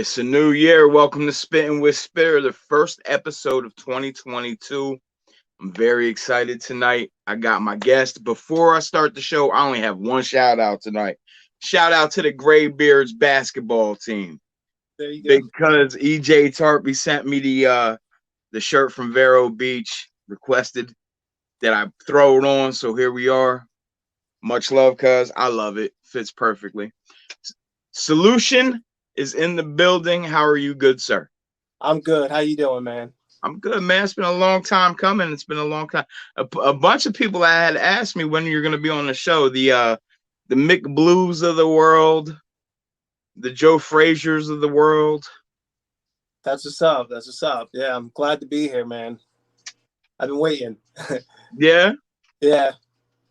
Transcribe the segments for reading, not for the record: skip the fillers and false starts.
It's a new year. Welcome to Spittin with Spitter, the first episode of 2022. I'm very excited tonight. I got my guest. Before I start the show, I only have one shout out tonight. Shout out to the Graybeards basketball team. There you go. Because EJ Tarpey sent me the shirt from Vero Beach, requested that I throw it on. So here we are. Much love, cuz I love it. Fits perfectly. Solution is in the building. How are you, good sir? I'm good. How you doing, man? I'm good, man. It's been a long time coming. It's been a long time. A bunch of people had asked me when you're going to be on the show. The Mick Blues of the world, the Joe Frazier's of the world. That's what's up. That's what's up. Yeah, I'm glad to be here, man. I've been waiting. Yeah, Yeah.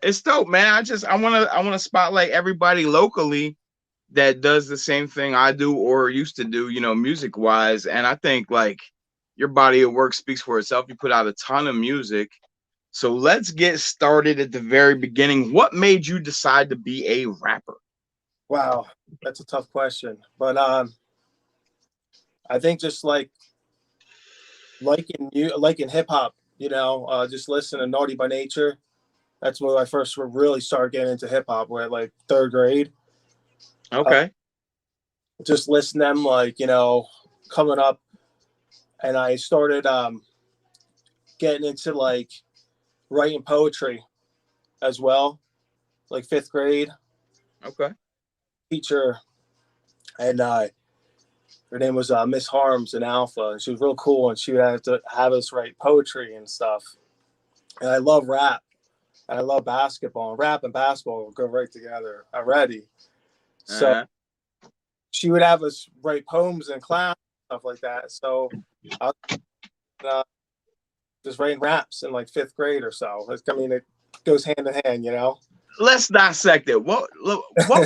it's dope, man. I want to spotlight everybody locally that does the same thing I do or used to do, music wise. And I think like your body of work speaks for itself. You put out a ton of music. So let's get started at the very beginning. What made you decide to be a rapper? Wow, that's a tough question, but I think just liking hip hop, just listen to Naughty by Nature. That's when I first really started getting into hip hop. We're at like third grade. Okay. Just listen to them coming up, and I started getting into like writing poetry as well, like fifth grade. Okay. Teacher, and her name was Miss Harms in Alpha, and she was real cool, and she would have to have us write poetry and stuff. And I love rap, and I love basketball, and rap and basketball go right together already. So she would have us write poems in class, stuff like that. So I was just writing raps in like fifth grade or so. It goes hand in hand, Let's dissect it. What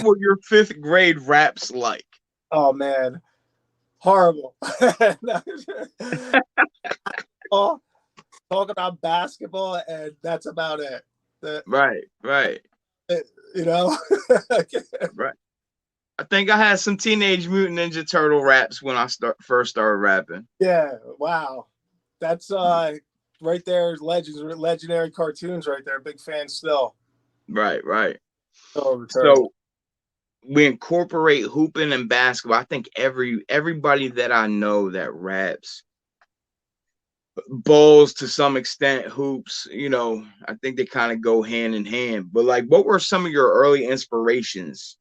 were your fifth grade raps like? Oh man, horrible. Talk about basketball, and that's about it. Right. Right. I think I had some Teenage Mutant Ninja Turtle raps when I first started rapping. Yeah, wow. That's right there, legendary cartoons right there. Big fan still. Right. So We incorporate hooping and basketball. I think everybody that I know that raps balls to some extent, hoops, I think they kind of go hand in hand. But like, what were some of your early inspirations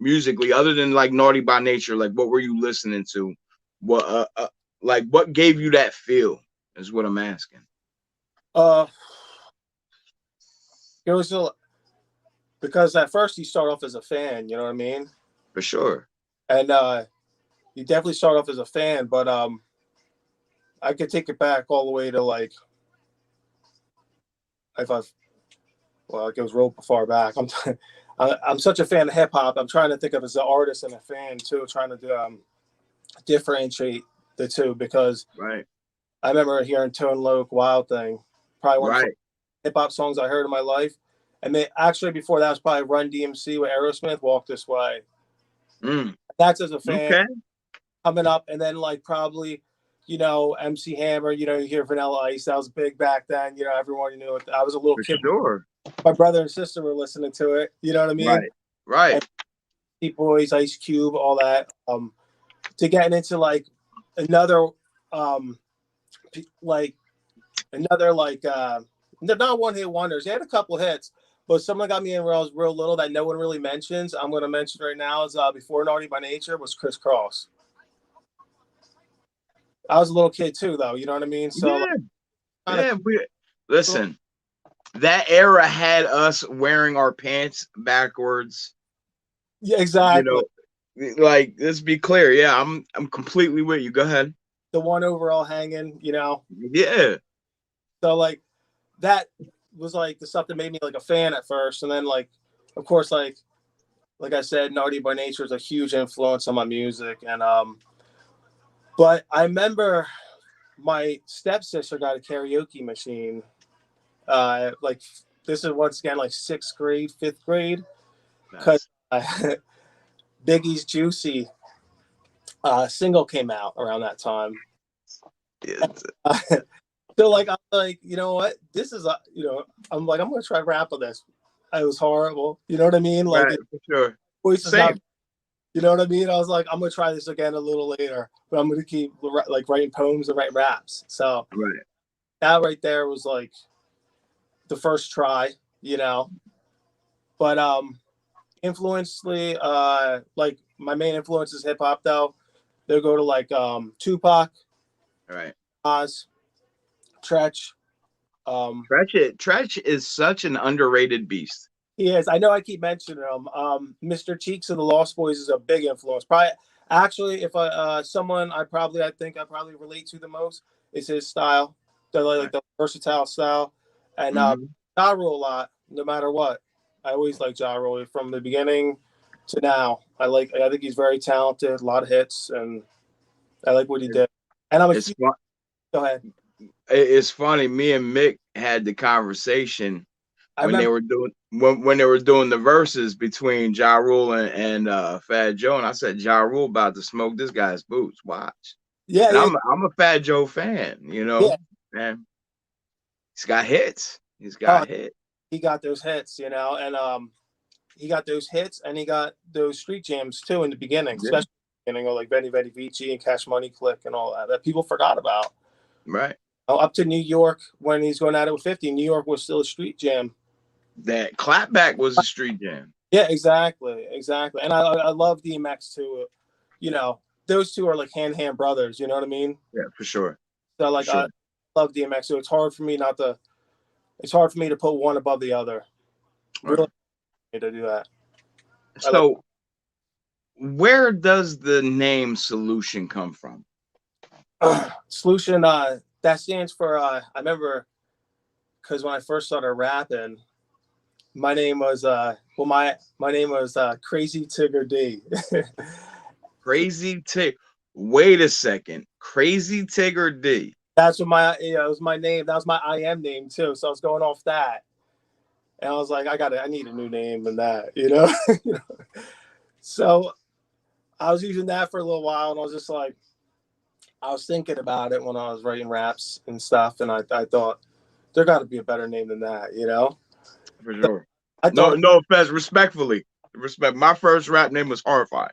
musically, other than like Naughty by Nature? Like, what were you listening to? What like what gave you that feel is what I'm asking. It was because at first you start off as a fan, you know what I mean? For sure. And you definitely start off as a fan, but I could take it back all the way to like it goes real far back. I'm such a fan of hip hop. I'm trying to think of as an artist and a fan too, trying to differentiate the two, because right. I remember hearing Tone Loc, Wild Thing, probably one of the hip hop songs I heard in my life. And actually before that was probably Run DMC with Aerosmith, Walk This Way. That's as a fan coming up, and then like probably MC Hammer, you hear Vanilla Ice. That was big back then. Everyone knew it. I was a little kid. Sure. My brother and sister were listening to it. You know what I mean? Right. Deep Boys, Ice Cube, all that. To getting into like another, not one hit wonders. They had a couple hits, but someone got me in where I was real little that no one really mentions. I'm going to mention right now is before Naughty by Nature was Criss Cross. I was a little kid too, though. You know what I mean? So listen, that era had us wearing our pants backwards. Yeah, exactly. Like, let's be clear. Yeah, I'm completely with you. Go ahead. The one overall hanging, Yeah. So like that was like the stuff that made me like a fan at first, and then like, of course, like I said, Naughty by Nature is a huge influence on my music, and but I remember my stepsister got a karaoke machine. Like this is once again like sixth grade, fifth grade, because Biggie's Juicy single came out around that time. Yeah, So like I'm like, you know what? This is I'm like I'm gonna try to rap on this. It was horrible. You know what I mean? Like right, for sure. voice is not. Same. You know what I mean? I was like, I'm gonna try this again a little later, but I'm gonna keep like writing poems and write raps. So Right. that right there was like the first try, you know. But influentially, like my main influence is hip hop though. They'll go to like Tupac, Right. Oz, Tretch. Um, Tretch is such an underrated beast. he is. I know I keep mentioning him. Mr. Cheeks of the Lost Boys is a big influence. Probably, actually, if someone I think I probably relate to the most is his style, Right. the versatile style, and Hmm. Ja Rule a lot. No matter what, I always like Ja Rule from the beginning to now. I think he's very talented, a lot of hits, and I like what he did. And I'm a It's huge. fun. Go ahead. It's funny. Me and Mick had the conversation I when they remember. were doing when they were doing the verses between Ja Rule and Fat Joe, and I said Ja Rule about to smoke this guy's boots. Watch, Yeah, and yeah, I'm a Fat Joe fan, you yeah. know, and he's got hits. He's Oh, got hits. he got those hits, and he got those hits and he got those street jams too in the beginning, Yeah, especially like Benny Benny Vici and Cash Money Click and all that people forgot about. right. Up to New York when he's going at it with 50, New York was still a street jam. That clapback was a street jam. Yeah, exactly, exactly. And I love DMX too. You know, those two are like hand brothers. You know what I mean? Yeah, for sure, So for like I sure. love DMX. So it's hard for me not to. It's hard for me to put one above the other. Really, Right. to do that. I like So, where does the name Solution come from? Solution. That stands for. I remember because when I first started rapping, my name was my name was Crazy Tigger D. Crazy Tig. Wait a second. Crazy Tigger D. That's what it was my name. That was my I am name too. So I was going off that, and I was like, I need a new name than that, you know. So I was using that for a little while, and I was just like, I was thinking about it when I was writing raps and stuff, and I thought there got to be a better name than that, you know. For So sure. I No, thought, no offense, respectfully. Respect. My first rap name was Horrified.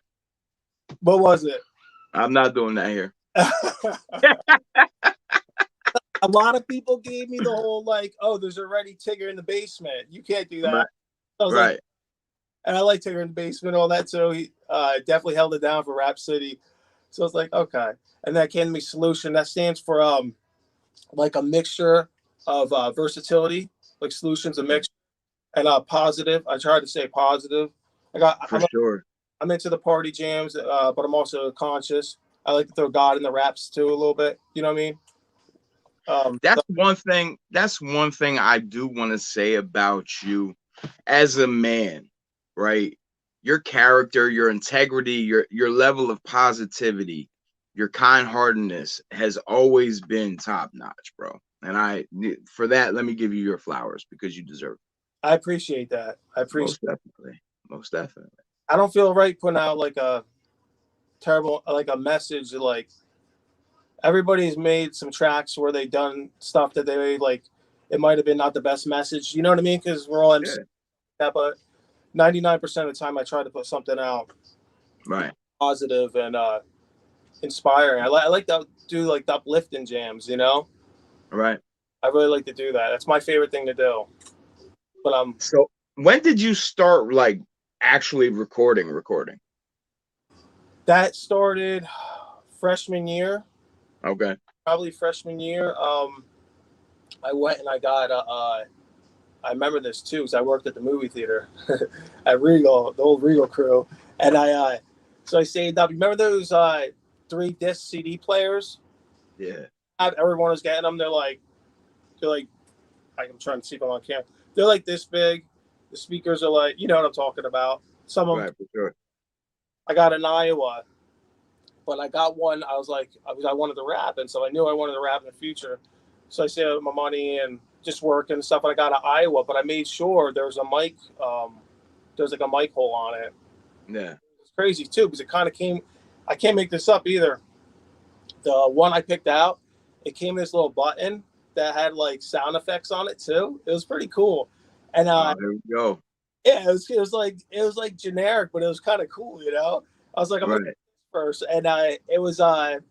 what was it? I'm not doing that here. A lot of people gave me the whole like, oh, there's already Tigger in the basement. You can't do Right. that. I was like, Right. and I like Tigger in the basement, all that. So he definitely held it down for Rap City. So I was like, okay. And that came to me Solution. That stands for like a mixture of versatility, like solutions, a mix, and positive. I try to say positive. For sure. I'm into the party jams, but I'm also conscious. I like to throw God in the raps too a little bit. You know what I mean? That's one thing. That's one thing I do want to say about you as a man, right? Your character, your integrity, your level of positivity, your kind-heartedness has always been top notch, bro. And for that, let me give you your flowers because you deserve it. I appreciate that. I appreciate. Most definitely. Most definitely. I don't feel right putting out like a terrible like a message like everybody's made some tracks where they done stuff that they made like it might have been not the best message. You know what I mean? Because we're all Yeah. MC that, but 99% of the time I try to put something out Right. positive and inspiring. I like to do like the uplifting jams. You know, Right. I really like to do that. That's my favorite thing to do. But So when did you start like actually recording? that started freshman year, Okay. probably freshman year. I went and I got I remember this too because I worked at the movie theater at Regal, the old Regal crew, and so I saved up. Remember those 3 disc CD players? Yeah. Everyone was getting them. They're like I'm trying to see if I'm on camera. They're like this big. The speakers are like you know what I'm talking about. Some of them Right, for sure. I got in Iowa, but I got one. I was like I wanted to rap, and so I knew I wanted to rap in the future. So I saved my money and just work and stuff. And I got to Iowa, but I made sure there was a mic. There's like a mic hole on it. Yeah. It's crazy too because it kind of came. I can't make this up either. The one I picked out, it came with this little button that had like sound effects on it too. It was pretty cool. And Oh, here we go. yeah, it was like generic, but it was kind of cool, you know. I was like, I'm gonna Right. first, and it was a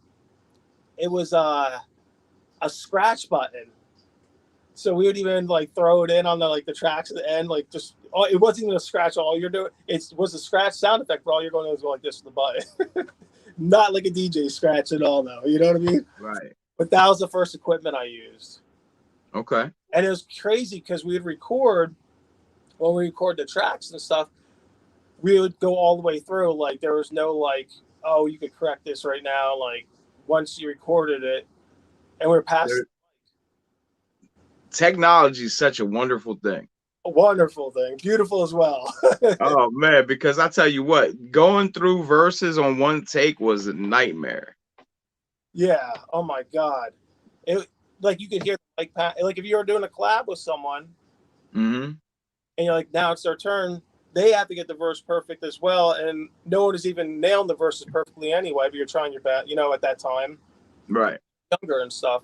scratch button. So we would even like throw it in on the tracks at the end, like just it wasn't even a scratch. All you're doing it was a scratch sound effect, but all you're going to do is go like this with the button, not like a DJ scratch at all, though. You know what I mean? Right. But that was the first equipment I used, Okay. and it was crazy because we would record when we record the tracks and stuff. We would go all the way through. Like there was no like, oh, you could correct this right now. Like once you recorded it, and we're past. There, technology is such a wonderful thing. A wonderful thing, beautiful as well. Oh man, because I tell you what, going through verses on one take was a nightmare. Yeah. Oh my God. It like you could hear like if you were doing a collab with someone Hmm. and you're like, now it's their turn. They have to get the verse perfect as well, and no one has even nailed the verses perfectly anyway. But you're trying your best, at that time, Right. younger and stuff,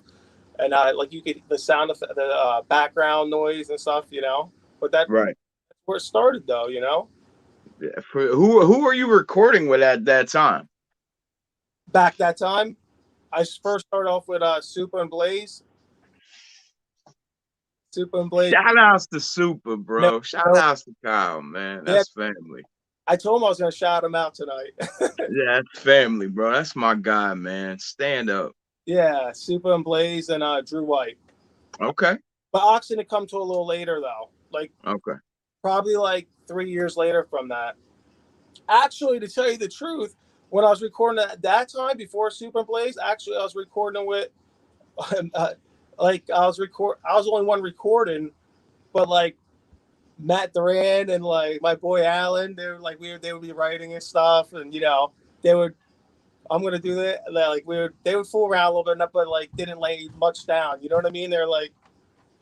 and like you could the sound of the background noise and stuff, But that's Right. where it started, though, Yeah. Who are you recording with at that time? Back that time, I first started off with Super and Blaze. Super and Blaze. Shout outs to Super, No, bro. Shout no, outs to Kyle, man. yeah, That's family. I told him I was going to shout him out tonight. Yeah, that's family, bro. That's my guy, man. Stand up. Yeah, Super and Blaze and Drew White. Okay. But Oxen had come to a little later, though. Like, Okay. probably like 3 years later from that. Actually, to tell you the truth, when I was recording at that time before Super and Blaze, actually I was recording with, I was the only one recording, but like Matt Duran and like my boy Alan, they were like they would be writing and stuff, and they would. I'm gonna do that. Like they would fool around a little bit, but like didn't lay much down. You know what I mean? They're like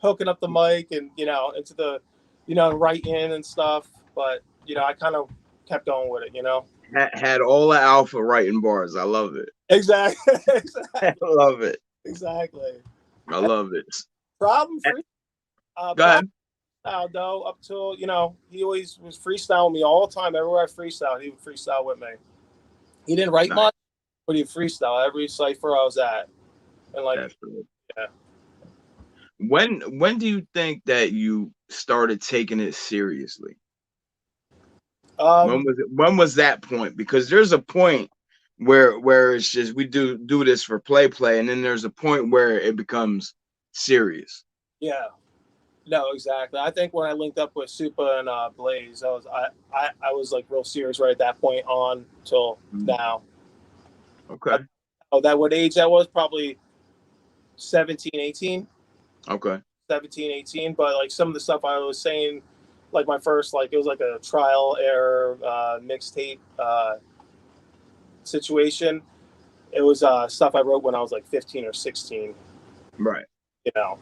hooking up the mic and into the, right in and stuff. But I kind of kept going with it. Had all the alpha writing bars. I love it. Exactly, I exactly, love it. exactly. I love it. Problem free. Go Problem ahead. though up till he always was freestyling me all the time. Everywhere I freestyle, he would freestyle with me. He didn't write Nice. much, but he freestyle every cipher I was at, and like That's good. yeah. When do you think that you started taking it seriously? Um, When was that point? Because there's a point where it's just we do this for play, and then there's a point where it becomes serious. yeah. No, exactly. I think when I linked up with Supa and Blaze, I was like real serious right at that point on till Mhm. now. Okay. Oh, that what age that was? Probably 17, 18. Okay. 17, 18. But like some of the stuff I was saying, like my first, like it was like a trial error mixtape situation. It was stuff I wrote when I was like 15 or 16. Right. You know,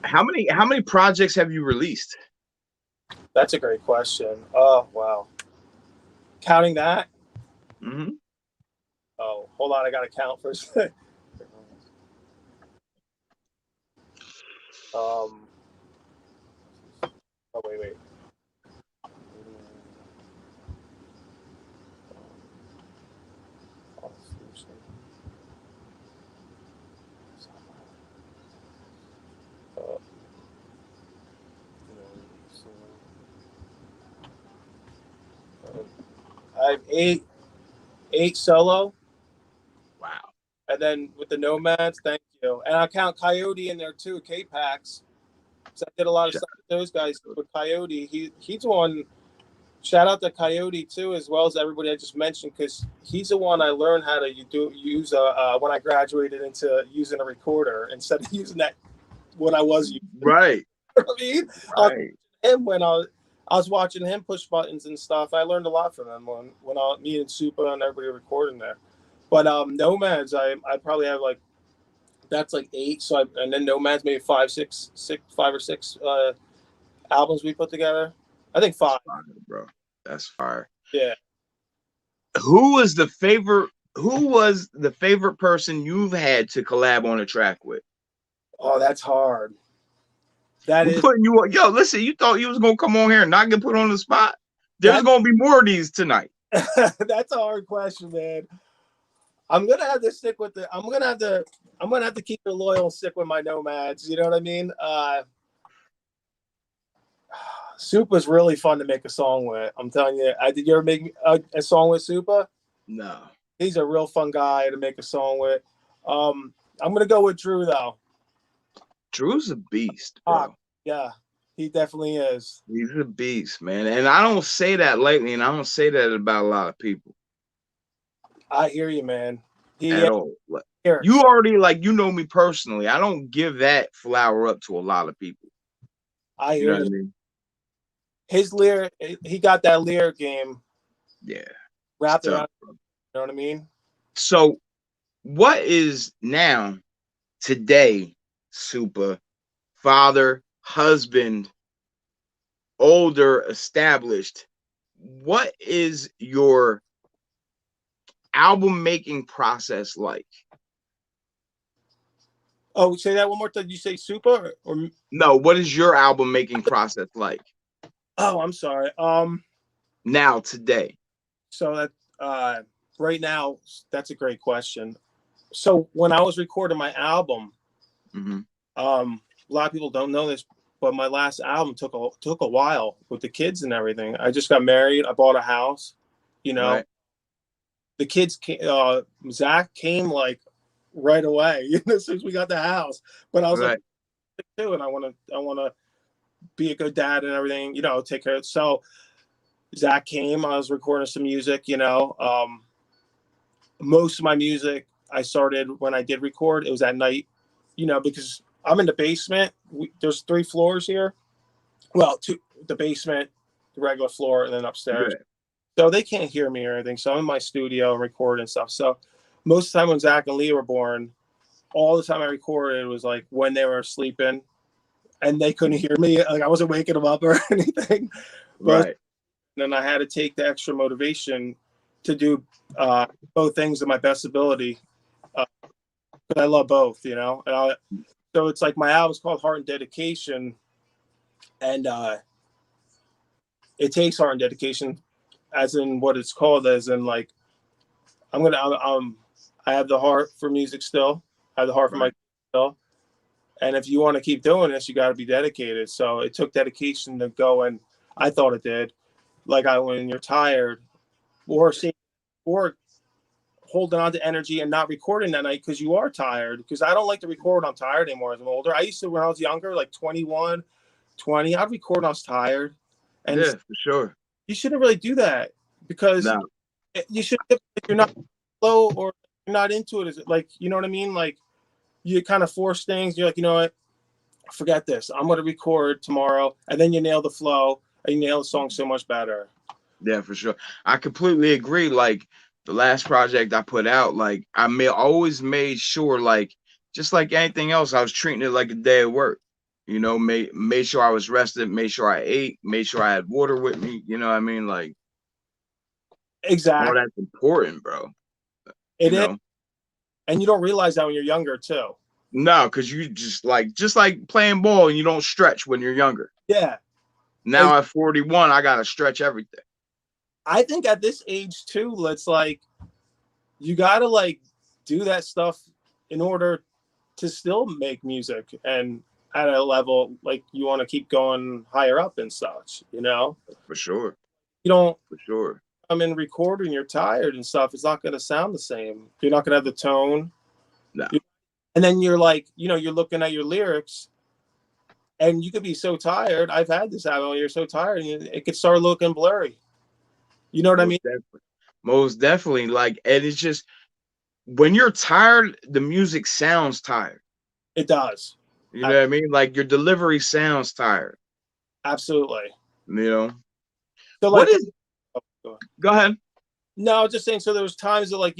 How many projects have you released? that's a great question. Oh wow, counting that. Hmm. Oh, hold on, I got to count for a second. Um, oh wait. I have eight solo, Wow. and then with the Nomads, thank you. And I count Coyote in there too, K-Pax. So I did a lot of Shut stuff with those guys. With Coyote, he's the one. Shout out to Coyote too, as well as everybody I just mentioned, because he's the one I learned how to use when I graduated into using a recorder instead of using that what I was using. Right. I mean, Right. him when I was watching him push buttons and stuff. I learned a lot from him when me and Supa and everybody were recording there. But Nomads, I probably have like that's like eight. And then Nomads maybe five or six albums we put together. I think That's five. fire, bro. That's fire. Yeah. Who was the favorite? Who was the favorite person you've had to collab on a track with? Oh, that's hard. That We're is putting you on. Yo, listen, you thought you was gonna come on here and not get put on the spot? There's that gonna be more of these tonight. that's a hard question, man. I'm gonna have to stick with the. I'm gonna have to keep it loyal and stick with my nomads. You know what I mean? Soup was really fun to make a song with. I'm telling you. Did you ever make a song with Supa? No. He's a real fun guy to make a song with. I'm gonna go with Drew though. Drew's a beast, bro. Yeah, he definitely is. He's a beast, man. And I don't say that lightly, and I don't say that about a lot of people I hear you, man. He at all. Like, lyrics. you already like you know me personally. I don't give that flower up to a lot of people. I You know hear what I you. mean? His lyric, he got that lyric game Yeah. wrapped Tough, around. You know what I mean? so what is now today, Super father, husband, older, established? What is your album making process like? Oh, say that one more time. Did you say Super or? No, what is your album making process like Oh, I'm sorry. now today? So that right now, that's a great question. So when I was recording my album, Mm-hmm. a lot of people don't know this, but my last album took a while with the kids and everything. I just got married. I bought a house. You know, Right, the kids came, Zach came like right away as soon as we got the house. But I was like, right, too, and I want to be a good dad and everything. Take care. So Zach came. I was recording some music. Most of my music I started when I did record. It was at night. Because I'm in the basement. There's 3 floors here. Well, two, the basement, the regular floor, and then upstairs. right. So they can't hear me or anything. So I'm in my studio and recording stuff. So most of the time when Zach and Lee were born, all the time I recorded was like when they were sleeping and they couldn't hear me. Like I wasn't waking them up or anything. But Right. then I had to take the extra motivation to do both things to my best ability. But I love both, so it's like my album's called Heart and Dedication, and it takes heart and dedication, as in what it's called, as in like I have the heart for music still. I have the heart for my Right. still. And if you want to keep doing this, you got to be dedicated. So it took dedication to go, and I thought it did. Like when you're tired, or or holding on to energy and not recording that night because you are tired. Because I don't like to record when I'm tired anymore as I'm older. I used to when I was younger, like 21, 20, I'd record when I was tired. And Yeah, for sure. you shouldn't really do that because No, you should, if you're not low or you're not into it. Is it like, you know what I mean? Like you kind of force things. You're like, you know what? Forget this. I'm going to record tomorrow. And then you nail the flow and you nail the song so much better. yeah, for sure. I completely agree. Like the last project I put out, like always made sure, like just like anything else, I was treating it like a day of work. Made sure I was rested, made sure I ate, made sure I had water with me. You know what I mean? Like all Exactly. that's important, bro. You It is. know? And you don't realize that when you're younger too. No, because you just like playing ball and you don't stretch when you're younger. Yeah. Now at 41, I gotta stretch everything. I think at this age too, let's like you gotta like do that stuff in order to still make music and at a level like you want to keep going higher up and such. For sure. You don't For sure. come in recording, you're tired and stuff. It's not gonna sound the same. You're not gonna have the tone. No. And then you're like, you're looking at your lyrics and you could be so tired. I've had this happen. You're so tired and it could start looking blurry. You know what I Most mean? definitely. Most definitely. Like, and it's just when you're tired, the music sounds tired. It does. You know what I mean? Like your delivery sounds tired. Absolutely. You know? So What like, is go ahead. no, I was just saying. So there was times that like,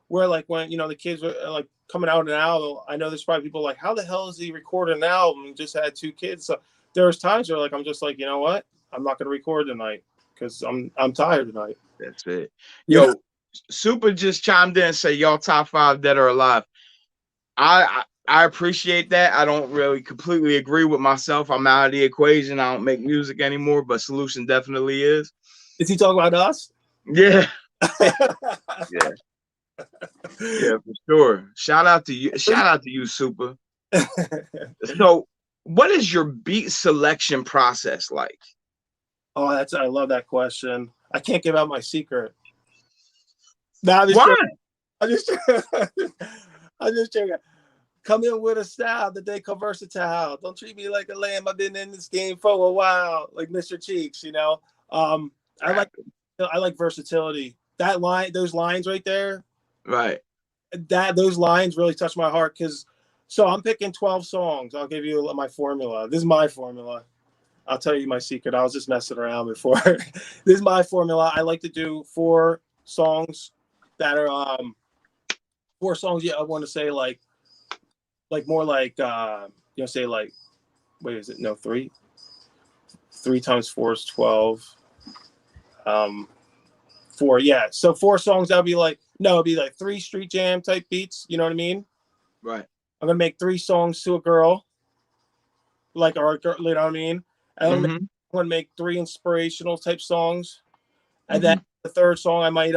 where like when, the kids were like coming out an album, I know there's probably people like, how the hell is he recording an album? He just had 2 kids. So there was times where like, I'm just like, you know what? I'm not going to record tonight because I'm tired tonight. That's it. You know, Yo, Super just chimed in and say y'all top five dead or alive. I appreciate that. I don't really completely agree with myself. I'm out of the equation. I don't make music anymore, but Solution definitely is. is he talking about us? Yeah, yeah, yeah, for sure. Shout out to you. Shout out to you, Super. So, what is your beat selection process like? Oh, I love that question. I can't give out my secret. No, I'm just Why? joking. I'm just I'm just joking. Come in with a style that they call versatile. Don't treat me like a lamb. I've been in this game for a while, like Mr. Cheeks. You know, I like versatility. That line, those lines right there, Right. those lines really touch my heart because. So I'm picking 12 songs. I'll give you my formula. This is my formula. I'll tell you my secret. I was just messing around before. This is my formula. I like to do 4 songs that are 4 songs. Yeah, I want to say like more like say like wait, is it no 3? 3 times 4 is 12. 4, yeah. So 4 songs that'll be like it'd be like 3 street jam type beats. You know what I mean? Right. I'm gonna make 3 songs to a girl, or a girl. You know what I mean? And I'm gonna make 3 inspirational type songs, and then the third song I might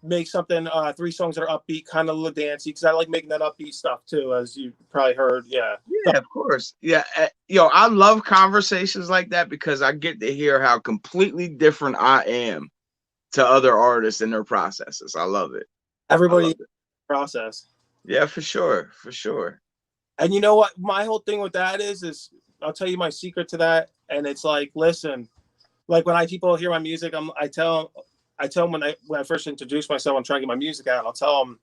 make something 3 songs that are upbeat, kind of a little dancey, because I like making that upbeat stuff too, as you probably heard. Yeah. Yeah, of course. Yeah, yo, I love conversations like that because I get to hear how completely different I am to other artists and their processes. I love it. I Everybody love it. process. Yeah, for sure, for sure. And you know what? My whole thing with that is I'll tell you my secret to that. And it's like, listen, like when people hear my music, I tell them when I first introduce myself, I'm trying to get my music out. I'll tell them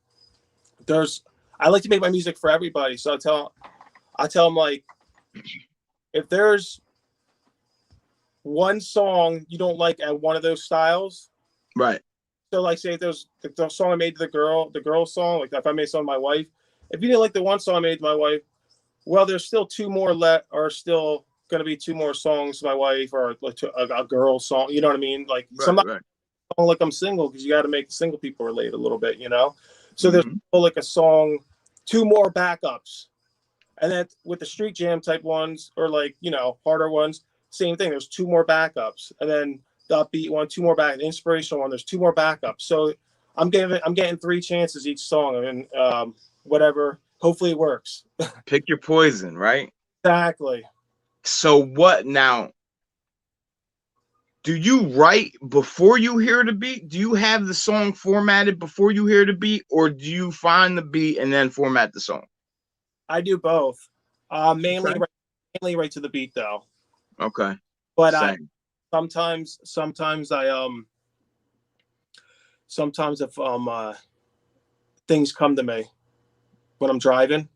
I like to make my music for everybody. So I tell them like, if there's one song you don't like at one of those styles, Right. so like say if there's the song I made to the girl song, like if I made song to my wife, if you didn't like the one song I made to my wife, well, there's still 2 more are still going to be 2 more songs to my wife, or like a girl song. You know what I mean? Like somebody like I'm single, because you got to make the single people relate a little bit, you know? So there's like a song, 2 more backups. And then with the street jam type ones, or like, harder ones, same thing. There's 2 more backups. And then the upbeat one, 2 more the inspirational one, there's 2 more backups. So I'm getting 3 chances each song. I mean, whatever. Hopefully it works. Pick your poison, right? Exactly. So what now? Do you write before you hear the beat? Do you have the song formatted before you hear the beat, or do you find the beat and then format the song? I do both. Mainly right to the beat though. Okay. But sometimes if things come to me when I'm driving.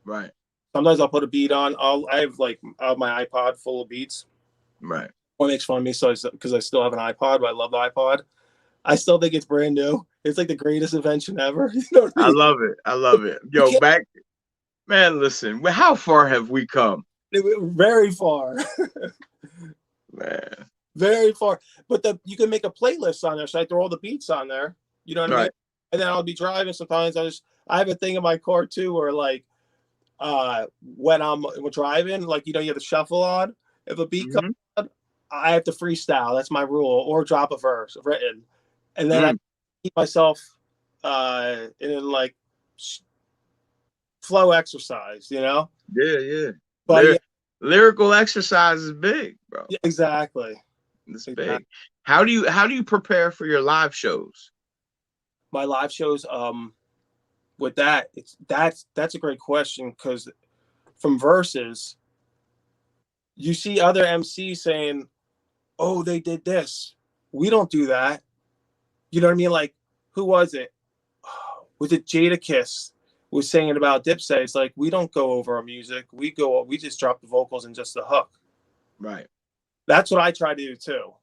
Right. Sometimes I'll put a beat on. I have my iPod full of beats. Right. One makes fun of me because I still have an iPod, but I love the iPod. I still think it's brand new. It's like the greatest invention ever. You know what I mean? I love it. I love it. Yo, man, listen, how far have we come? Very far. Man. Very far. But you can make a playlist on there. So I throw all the beats on there. You know what I mean? And then I'll be driving. Sometimes I have a thing in my car too, where like when I'm driving, like you have the shuffle on. If a beat comes on, I have to freestyle. That's my rule, or drop a verse written, and then I keep myself in like flow exercise. Yeah. But lyrical exercise is big, bro. Yeah, exactly. It's big. How do you prepare for your live shows? My live shows, with that's a great question, because from verses, you see other MCs saying, "Oh, they did this. We don't do that." You know what I mean? Like, who was it? Was it Jadakiss was saying about Dipset? It's like, we don't go over our music. We just drop the vocals and just the hook. Right. That's what I try to do too.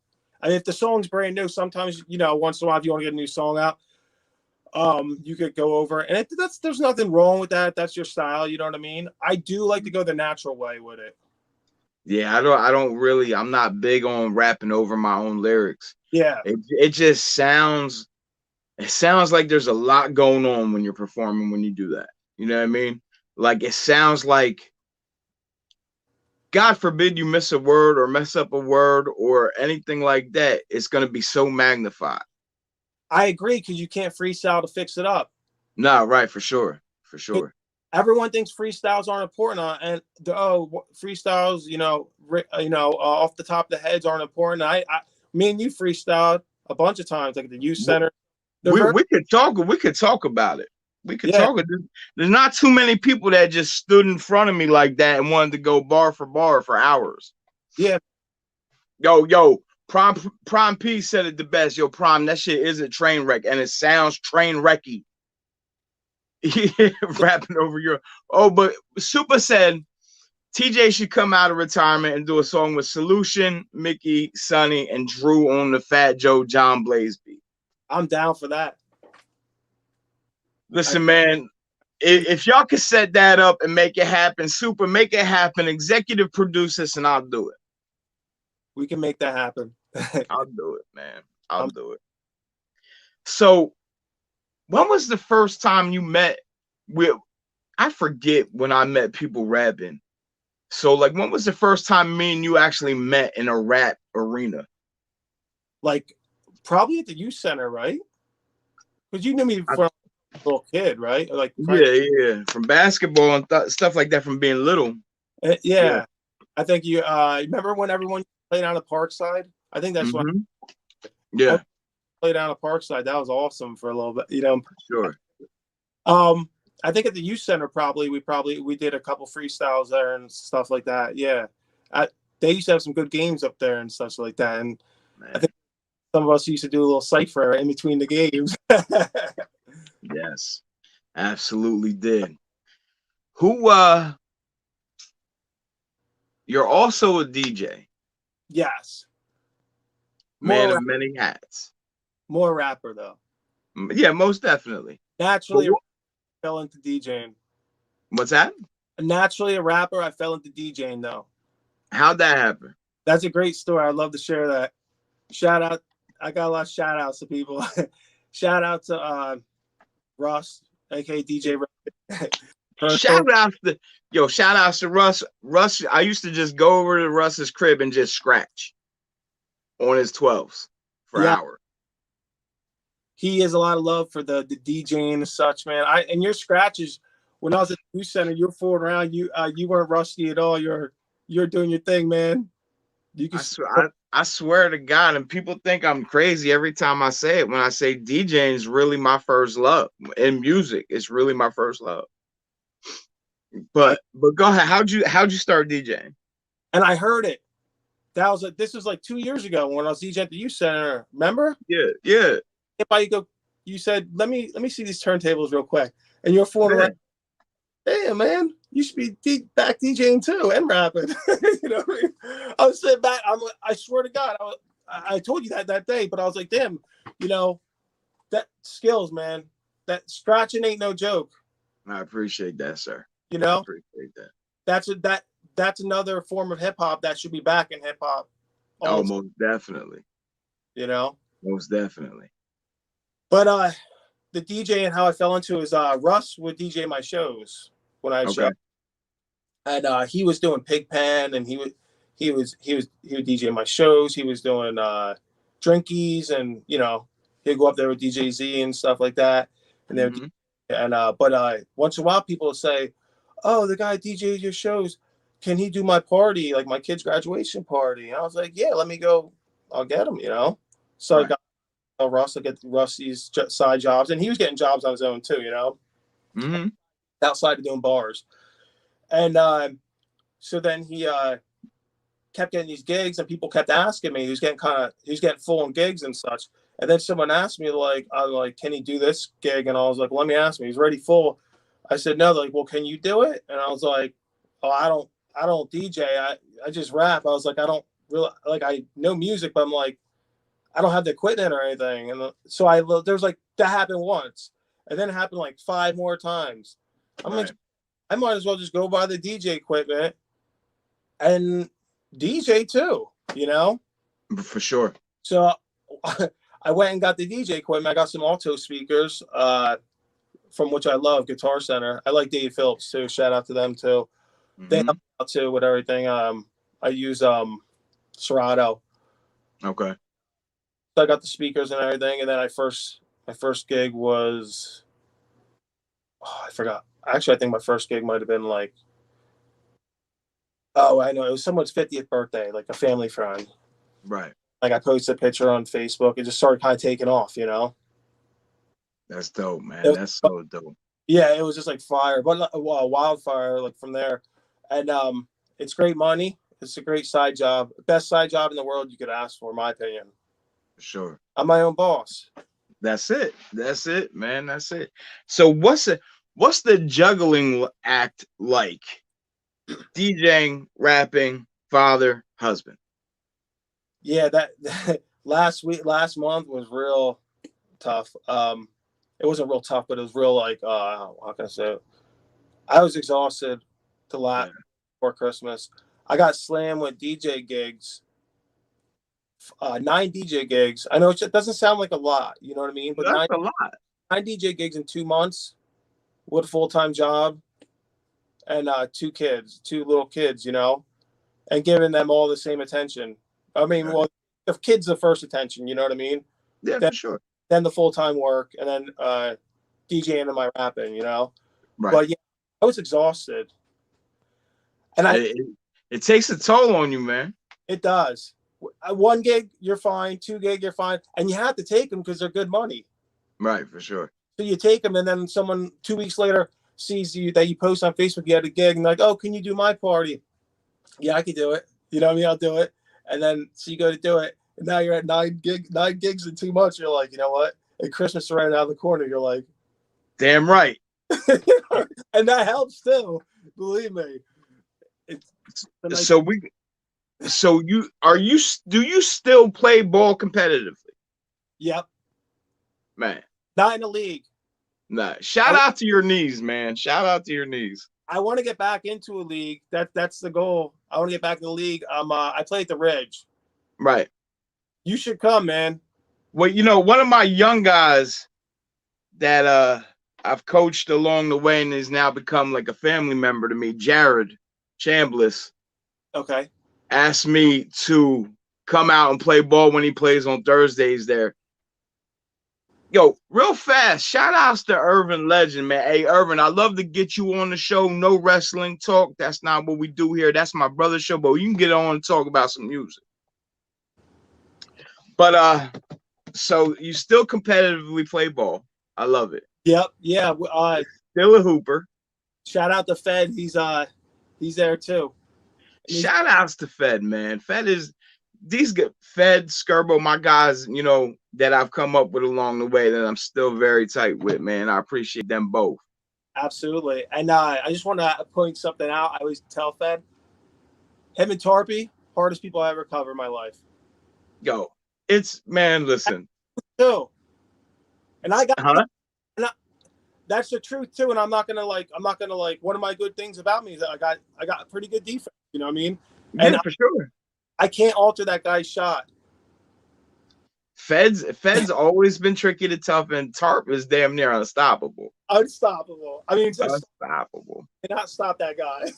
And if the song's brand new, sometimes once in a while, if you want to get a new song out, you could go over, and there's nothing wrong with that. That's your style. You know what I mean? I do like to go the natural way with it. Yeah, I don't really. I'm not big on rapping over my own lyrics. Yeah, It just sounds, it sounds like there's a lot going on when you're performing when you do that. You know what I mean? Like it sounds like, God forbid you miss a word or mess up a word or anything like that, it's gonna be so magnified. I agree because you can't freestyle to fix it up. No, right, for sure. For 'Cause sure. everyone thinks freestyles aren't important, and freestyles, off the top of the heads aren't important. Me and you freestyled a bunch of times, like at the youth center. They're very, We could talk about it. We could yeah, talk. There's not too many people that just stood in front of me like that and wanted to go bar for hours. yeah. Yo, Prime P said it the best. Yo, Prime, that shit is a train wreck, and it sounds train wrecky. Rapping over your, oh, but Super said TJ should come out of retirement and do a song with Solution, Mickey, Sonny, and Drew on the Fat Joe John Blaze beat. I'm down for that. Listen, man, if y'all could set that up and make it happen, Super, make it happen. Executive produce this, and I'll do it. We can make that happen. I'll do it, man. I'll do it. So, when was the first time you met with? I forget when I met people rapping. So, like, when was the first time me and you actually met in a rap arena? Like, probably at the youth center, right? Because you knew me from a little kid, right? Like, Yeah, from basketball and stuff like that, from being little. yeah. Yeah. I think you remember when everyone played on the Parkside? I think that's when Yeah, played on a Parkside. That was awesome for a little bit, you know. sure. I think at the youth center we did a couple freestyles there and stuff like that. Yeah, they used to have some good games up there and such like that. And Man. I think some of us used to do a little cipher in between the games. Yes, absolutely did. Who you're also a DJ, Yes, man more of many hats. more rapper though. Yeah, most definitely. Naturally, I fell into DJing. What's that? Naturally, a rapper, I fell into DJing though. How'd that happen? That's a great story. I'd love to share that. Shout out. I got a lot of shout outs to people. Shout out to Russ, aka DJ Russ. Shout outs to Russ. Russ, I used to just go over to Russ's crib and just scratch on his 12s for hours. He has a lot of love for the DJing and such, man. And your scratches, when I was at the youth center, you're fooling around. You weren't rusty at all. You're doing your thing, man. You can. I swear to God, and people think I'm crazy every time I say it. When I say DJing is really my first love in music, it's really my first love. But go ahead. How'd you start DJing? And I heard it. This was like 2 years ago when I was DJing at the youth center. Remember? Yeah. You said, let me see these turntables real quick, and you're fooling around. Hey man, you should be back DJing too and rapping. You know what I mean? I was sitting back. I swear to God, I told you that day, but I was like, damn, that skills, man. That scratching ain't no joke. I appreciate that, sir. You know, I appreciate that. That's another form of hip hop that should be back in hip hop. Oh, most definitely. You know, most definitely. But the DJ and how I fell into is Russ would DJ my shows when I had shows. And he was doing Pigpen, and he would DJ my shows. He was doing Drinkies, and he'd go up there with DJ Z and stuff like that. And then but once in a while people would say, "Oh, the guy DJs your shows. Can he do my party, like my kid's graduation party?" And I was like, "Yeah, let me go. I'll get him." So I got Russ. I get Rusty's side jobs, and he was getting jobs on his own too. Outside of doing bars. And so then he kept getting these gigs, and people kept asking me. He was getting full on gigs and such. And then someone asked me, can he do this gig? And I was like, well, let me ask him. He's already full. I said, no. They're like, well, can you do it? And I was like, oh, I don't DJ. I just rap. I was like, I don't really, I know music, but I'm like, I don't have the equipment or anything. And so there's like, that happened once. And then it happened like 5 more times. I'm like, I might as well just go buy the DJ equipment and DJ too, For sure. So I went and got the DJ equipment. I got some alto speakers, from which I love, Guitar Center. I like Dave Phillips too. Shout out to them too. They help Mm-hmm. out too with everything. I use Serato. Okay. So I got the speakers and everything, and then my first gig was, oh, I forgot. Actually, I think my first gig might have been like, oh, I know, it was someone's 50th birthday, like a family friend. Right. Like I posted a picture on Facebook. It just started kind of taking off, you know. That's dope, It man. was, That's so dope. yeah, it was just like fire, but wildfire, like from there. And it's great money. It's a great side job, best side job in the world you could ask for, in my opinion. For sure. I'm my own boss. That's it. That's it, man. That's it. So what's the juggling act like? DJing, rapping, father, husband. Yeah, that last month was real tough. It wasn't real tough, but it was real like how can I say it? I was exhausted the last Yeah. before Christmas. I got slammed with DJ gigs, 9 DJ gigs. I know it doesn't sound like a lot, you know what I mean? But That's a lot. nine DJ gigs in 2 months with a full time job and two little kids, you know, and giving them all the same attention. I mean, Right. well, the kids the first attention, you know what I mean? Yeah, Then, for sure. then the full time work, and then DJing and my rapping, you know. Right. But yeah, I was exhausted, and It takes a toll on you, man. it does. 1 gig, you're fine. 2 gig, you're fine, and you have to take them because they're good money. Right, for sure. So you take them, and then someone 2 weeks later sees you that you post on Facebook you had a gig, and like, oh, can you do my party? Yeah, I can do it. You know what I mean? I'll do it. And then so you go to do it, and now you're at 9 gigs in 2 months. You're like, you know what? And Christmas is right around the corner. You're like, Damn right. and that helps too. Believe me. It's a nice. So do you still play ball competitively? Yep. Man. Not in the league. Nah. Shout out to your knees, man. Shout out to your knees. I want to get back into a league. That's the goal. I want to get back in the league. I play at the Ridge. Right. You should come, man. Well, you know, one of my young guys that I've coached along the way and has now become like a family member to me, Jared Chambliss, Okay. asked me to come out and play ball when he plays on Thursdays there. Yo, real fast, shout outs to Irvin Legend, man. Hey, Irvin, I love to get you on the show. No wrestling talk. That's not what we do here. That's my brother's show, but you can get on and talk about some music. But so you still competitively play ball. I love it. Yep. Yeah. Still a hooper. Shout out to Fed. He's there too. Shout outs to Fed, man. Fed is these good Fed, Skirbo, my guys, you know, that I've come up with along the way that I'm still very tight with, man. I appreciate them both. Absolutely. And I just want to point something out. I always tell Fed, him and Tarpey, hardest people I ever cover in my life. Yo, it's man, listen. Too. And I got Uh-huh. that's the truth too. And I'm not gonna like one of my good things about me is that I got pretty good defense. You know what I mean? Yeah, And for sure. I can't alter that guy's shot. Fed's always been tricky to tough, and Tarp is damn near unstoppable. Unstoppable. I mean, just Unstoppable. cannot stop that guy.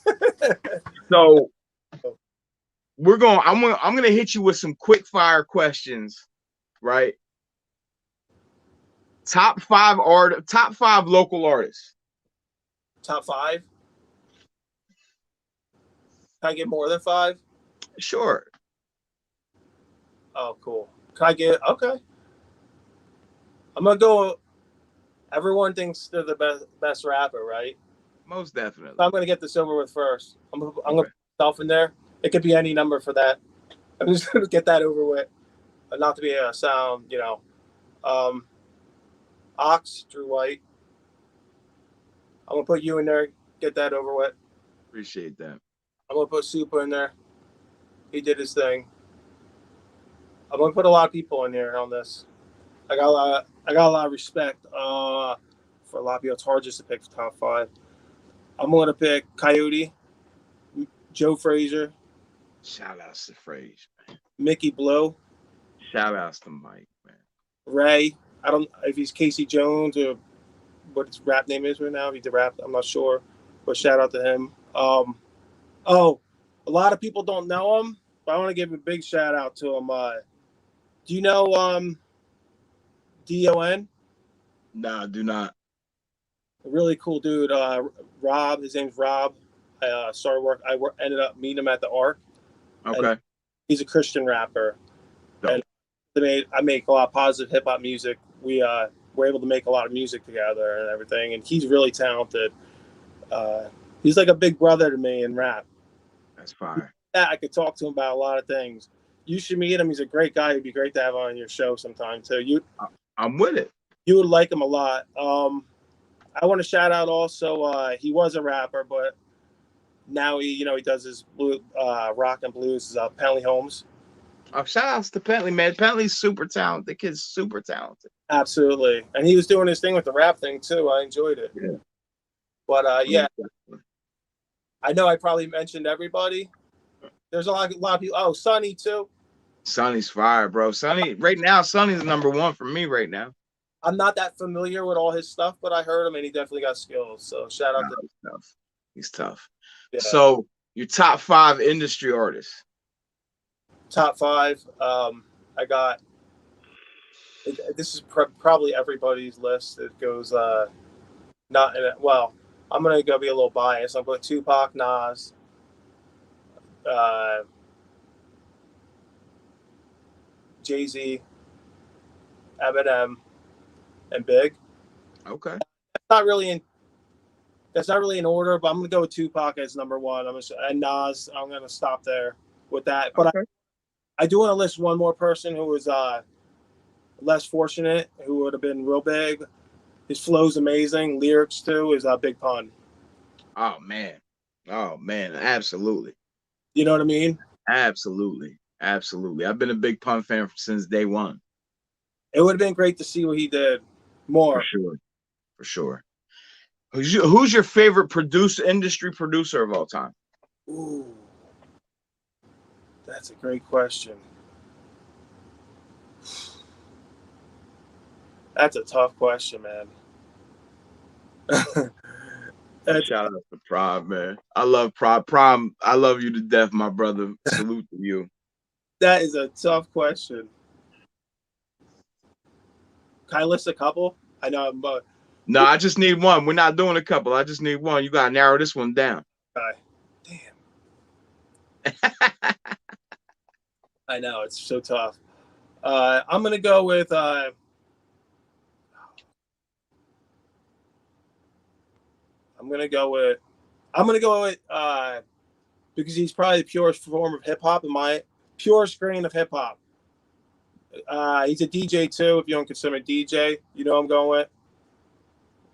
So I'm gonna hit you with some quick fire questions, right? Top five local artists. Top 5. Can I get more than 5? Sure. Oh, cool. Can I get okay? I'm gonna go. Everyone thinks they're the best rapper, right? Most definitely. So I'm gonna get this over with first. I'm gonna put myself in there. It could be any number for that. I'm just gonna get that over with. Not to be a sound, you know. Ox, Drew White. I'm gonna put you in there. Get that over with. Appreciate that. I'm gonna put Super in there. He did his thing. I'm gonna put a lot of people in here on this. I got a lot of respect for a lot of people. It's hard just to pick the top 5. I'm gonna pick Coyote, Joe Frazier, Shout outs to Frazier. Mickey Blow. Shout outs to Mike. Ray. I don't if he's Casey Jones or what his rap name is right now. If he's the rap, I'm not sure. But shout out to him. Oh, a lot of people don't know him, but I want to give a big shout out to him. Do you know Don? Nah, do not. A really cool dude. Rob. His name's Rob. I started work. Ended up meeting him at the Arc, and Okay. he's a Christian rapper. And Dope. I make a lot of positive hip hop music. We were able to make a lot of music together and everything. And he's really talented. Uh, he's like a big brother to me in rap. That's fire. Yeah, I could talk to him about a lot of things. You should meet him. He's a great guy. It'd be great to have on your show sometime too. I'm with it. You would like him a lot. I want to shout out also. He was a rapper, but now he does his blue rock and blues. Penley Holmes. Shout outs to Bentley, man. Bentley's super talented. The kid's super talented. Absolutely, and he was doing his thing with the rap thing too. I enjoyed it. Yeah. But yeah, I know I probably mentioned everybody. There's a lot of people. Oh, Sonny too. Sonny's fire, bro. Sonny, right now, Sonny's number one for me right now. I'm not that familiar with all his stuff, but I heard him and he definitely got skills. So shout out to He's tough. He's tough. yeah. So your top 5 industry artists. Top 5. I got this is probably everybody's list. It goes not in it. Well, I'm gonna go be a little biased. I'm going Tupac, Nas, Jay-Z, Eminem, and Big. Okay. That's not really in order, but I'm gonna go with Tupac as number one. And Nas. I'm gonna stop there with that. But Okay. I do want to list one more person who was less fortunate, who would have been real big. His flow's amazing. Lyrics too is Big Pun. Oh man. Absolutely. You know what I mean? Absolutely. I've been a big Pun fan since day one. It would have been great to see what he did more. For sure. Who's your favorite industry producer of all time? Ooh, that's a great question. That's a tough question, man. Shout out to Prom, man. I love Prom. Prom, I love you to death, my brother. Salute to you. That is a tough question. Can I list a couple? I know I'm No, I just need one. We're not doing a couple. I just need one. You gotta narrow this one down. Damn. I know it's so tough. I'm gonna go with because he's probably the purest form of hip hop in my purest grain of hip hop. He's a DJ too. If you don't consider him a DJ, you know I'm going with.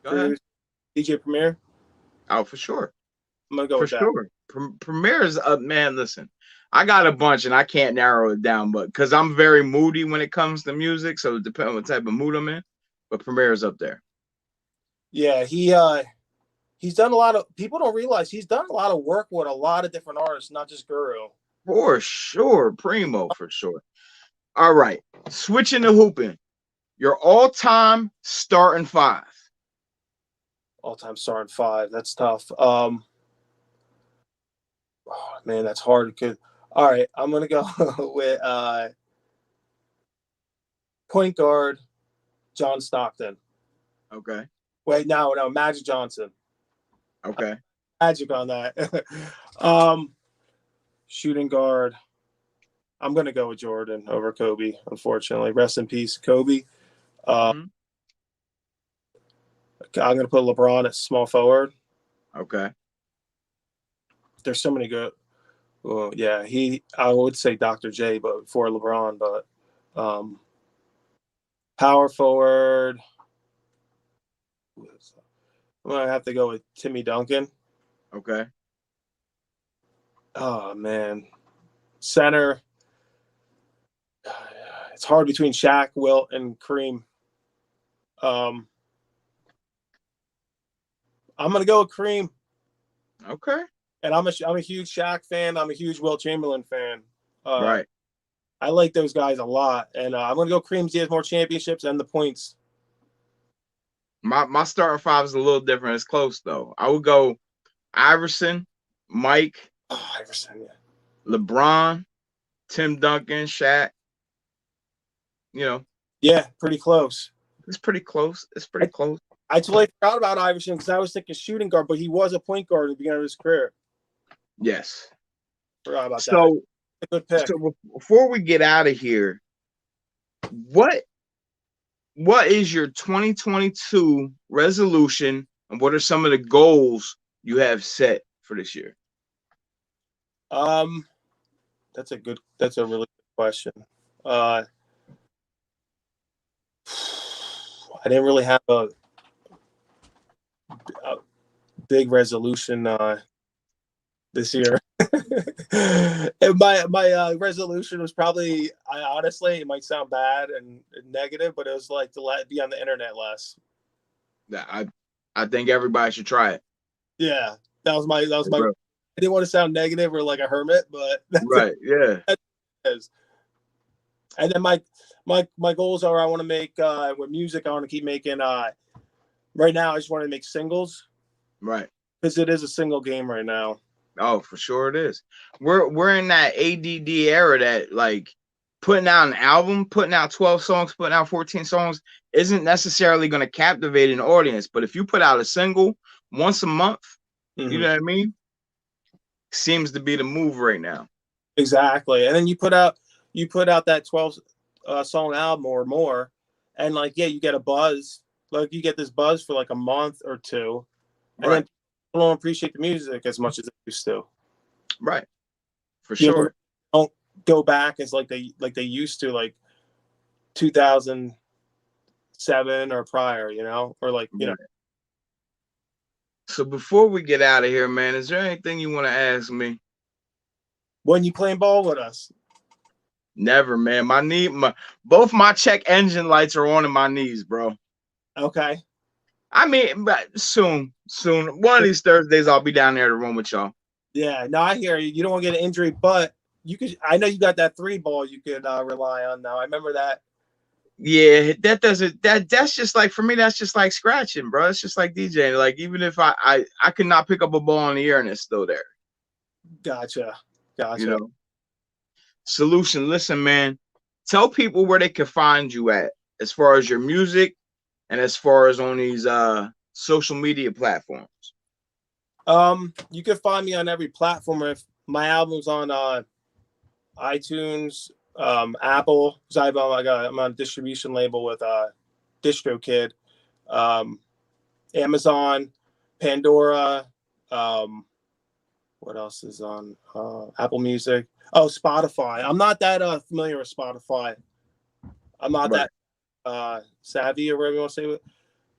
Go ahead. DJ Premier. Oh, for sure. I'm gonna go with that. For sure. Premier is man. Listen, I got a bunch and I can't narrow it down, but because I'm very moody when it comes to music, so it depends on what type of mood I'm in. But Premier is up there. Yeah, he's done a lot of. People don't realize he's done a lot of work with a lot of different artists, not just Guru. For sure, Primo, for sure. All right, switching to hooping. Your all-time starting 5. All-time starting 5. That's tough. Oh, man, that's hard. All right, I'm gonna go with point guard John Stockton. Okay. Wait, no, Magic Johnson. Okay. Magic on that. Shooting guard. I'm gonna go with Jordan over Kobe. Unfortunately, rest in peace, Kobe. I'm gonna put LeBron at small forward. Okay. There's so many good. Well, yeah, I would say Dr. J, but for LeBron, but power forward. I'm gonna have to go with Timmy Duncan. Okay. Oh man, center. It's hard between Shaq, Wilt, and Kareem. I'm gonna go with Kareem. Okay. And I'm a huge Shaq fan. I'm a huge Wilt Chamberlain fan. Right. I like those guys a lot, and I'm gonna go Creams. He has more championships and the points. My starting five is a little different. It's close though. I would go Iverson, Mike, Oh, Iverson, yeah. LeBron, Tim Duncan, Shaq. You know, Yeah, pretty close. it's pretty close. It's pretty close. I totally forgot about Iverson because I was thinking shooting guard, but he was a point guard at the beginning of his career. Yes. Forgot about that. So, A good pick. so before we get out of here, what is your 2022 resolution, and what are some of the goals you have set for this year? That's a really good question. I didn't really have a big resolution this year. And my resolution was probably, honestly, it might sound bad and negative, but it was like to be on the internet less. I think everybody should try it. Yeah, that was my. I didn't want to sound negative or like a hermit, but that's right, yeah. It is. And then my goals are, I want to make with music. I want to keep making. Right now, I just want to make singles. Right. Because it is a single game right now. Oh, for sure it is. We're in that ADD era that like putting out an album, putting out 12 songs, putting out 14 songs isn't necessarily going to captivate an audience. But if you put out a single once a month, you know what I mean? Seems to be the move right now. Exactly. And then you put out that 12 song album or more, and like, yeah, you get a buzz. Like you get this buzz for like a month or two, and then people don't appreciate the music as much as they used to. Right. For sure. Don't go back as like they used to, like 2007 or prior, or like, know. So before we get out of here, man, is there anything you want to ask me? When you playing ball with us? Never, man. Both my check engine lights are on in my knees, bro. Okay. I mean, but soon. One of these Thursdays, I'll be down there to run with y'all. Yeah, no, I hear you. You don't want to get an injury, but you could. I know you got that 3 ball you could rely on now. I remember that. Yeah, that's just like, for me, that's just like scratching, bro. It's just like DJing. Like, even if I could not pick up a ball in the air and it's still there. Gotcha. You know. Solution, listen, man. Tell people where they can find you at, as far as your music and as far as on these social media platforms. You can find me on every platform. If my album's on iTunes, Apple, because I'm on a distribution label with DistroKid, Amazon, Pandora, what else is on Apple Music? Oh, Spotify. I'm not that familiar with Spotify. I'm not that savvy, or whatever you want to say it.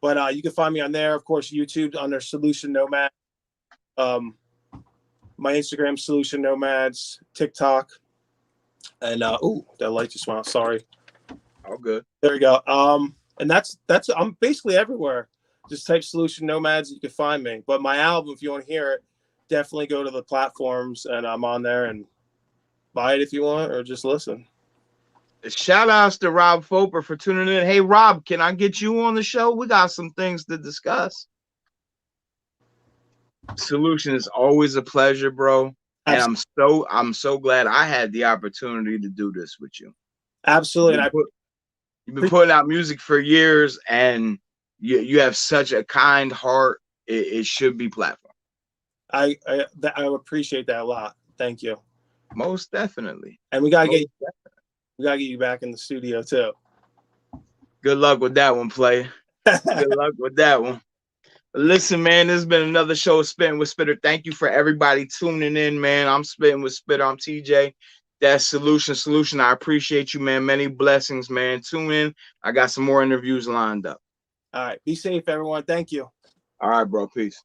But you can find me on there. Of course, YouTube under Solution Nomad. My Instagram, Solution Nomads, TikTok. And that light just went out. Sorry. All good. There we go. And that's I'm basically everywhere. Just type Solution Nomads, you can find me. But my album, if you want to hear it, definitely go to the platforms, and I'm on there, and buy it if you want, or just listen. Shout outs to Rob Foper for tuning in. Hey Rob, can I get you on the show? We got some things to discuss. Solution is always a pleasure, bro. And I'm so glad I had the opportunity to do this with you. Absolutely. You've been putting out music for years, and you have such a kind heart. It should be platform. I appreciate that a lot. Thank you. Most definitely. And we gotta get you back in the studio too. Good luck with that one, play. Good luck with that one. Listen, man, this has been another show of Spittin' with Spitter. Thank you for everybody tuning in, man. I'm Spittin' with Spitter. I'm TJ. That's Solution. I appreciate you, man. Many blessings, man. Tune in. I got some more interviews lined up. All right. Be safe, everyone. Thank you. All right, bro. Peace.